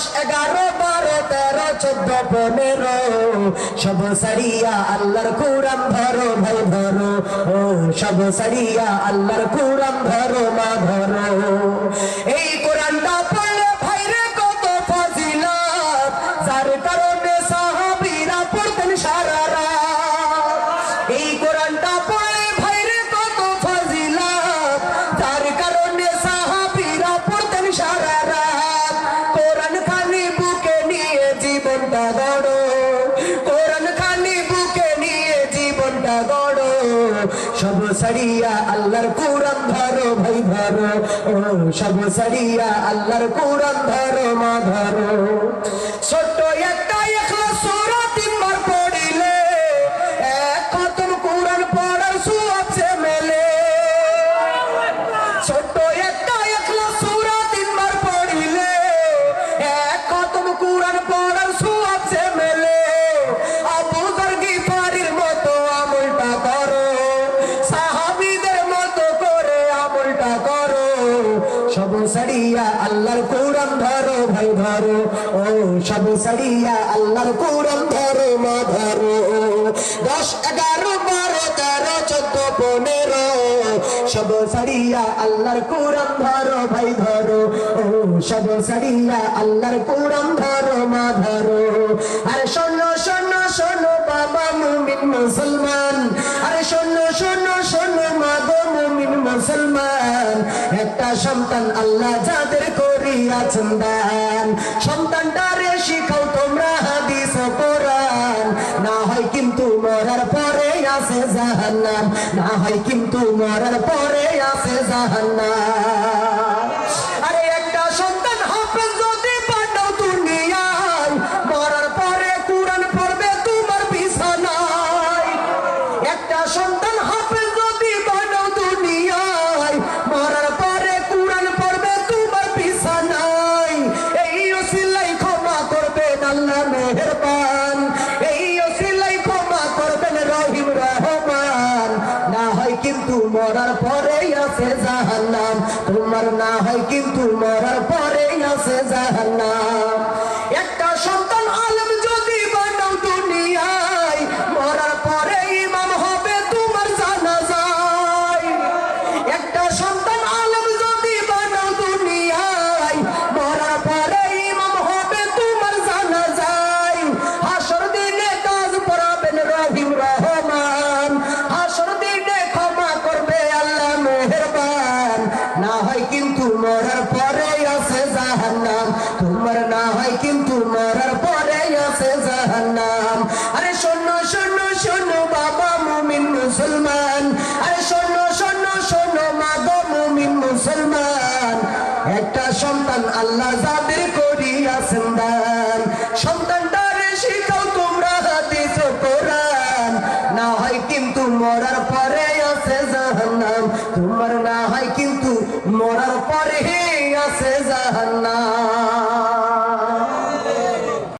11 12 13 14 15 সব সারিয়া আল্লাহর কুরআন ধরো ভাই ধরো ও সব সারিয়া আল্লাহর কুরআন ধরো মা ধরো এই কোরআনটা পড়লে ভাইরে কত ফজিলত যার কারণে সাহাবীরা পড়তেন সারা রাত এই কোরআনটা পড়লে ভাইরে কত ফজিলত যার কারণে সাহাবীরা পড়তেন সারা রাত কোরআন খানি বুকে নিয়ে জীবনটা গড়ো কোরআন খানি বুকে নিয়ে জীবনটা গড়ো সব সারিয়া আল্লাহর কুরআন ধরো ভাই ধরো ও সব সারিয়া আল্লাহর কুরআন ধরো মা ধরো ছোট্ট একটা ইখলাস সূরা 3 বার পড়িলে এক খতম কুরআন পড়ার সওয়াব সে মেলে ছোট্ট একটা ইখলাস সূরা 3 বার পড়িলে এক খতম কুরআন পড়ার সওয়াব সে মেলে আবু যর গিফারির মতো আমলটা করো সাহাবীদের মতো করে আমলটা করো সব সারিয়া আল্লাহর কুরআন ধরো ভাই ধরো ও সব সারিয়া আল্লাহর কুরআন ধরো মা ধরো 10 11 12 13 14 15 সব সারিয়া আল্লাহর কুরআন ধরো ভাই ধরো ও সব সারিয়া আল্লাহর কুরআন ধরো মা ধরো আরে শোনো শোনো শোনো বাবা মুমিন মুসলমান আরে শোনো শোনো শোনো মা গো মুমিন মুসলমান একটা সন্তান আল্লাহ যাদের করিয়াছেন দান সন্তানটারে শিখাও তোমরা হাদিস ও কোরআন না হয় কিন্তু মরার পরে আছে জাহান্নাম না হয় কিন্তু মরার পরে আছে জাহান্নাম আরে একটা সন্তান হাফেজ যদি পাঠাও দুনিয়ায় মরার পরে কুরআন পড়বে তোমার বিছানায় একটা সন্তান হাফেজ যদি পাঠাও দুনিয়ায় মরার পরে কুরআন পড়বে তোমার বিছানায় এই ওসিলাই ক্ষমা করবেন আল্লাহ মেহেরবান এই ওসিলাই ক্ষমা করবেন রহিম রহমান না হয় কিন্তু মরার পরে আছে জাহান্নাম তোমার না হয় কিন্তু মরার পরে আছে জাহান্নাম একটা সন্তান আলেম যদি বানাও দুনিয়ায় মরার পরে ইমাম হবে তোমার জানাজায় একটা সন্তান আলেম যদি বানাও দুনিয়ায় মরার পরে ইমাম হবে তোমার জানাজায় হাসর দিনে কাজ পড়াবেন রহিম রহমান হাসর দিনে ক্ষমা করবে আল্লাহ মেহেরবান না হয় কিন্তু মরার পরে আছে জাহান্নাম তোমার না হয় কিন্তু মরার পরে আছে জাহান্নাম আরে শোনো শোনো শোনো বাবা মুমিন মুসলমান আরে শোনো শোনো শোনো মা গো মুমিন মুসলমান একটা সন্তান আল্লাহ যাদের করিয়াছেন দান সন্তানটারে শিখাও তোমরা হাদিস ও কোরআন না হয় কিন্তু মরার পরে আছে জাহান্নাম তোমার না হয় কিন্তু মরার পরে আছে জাহান্নাম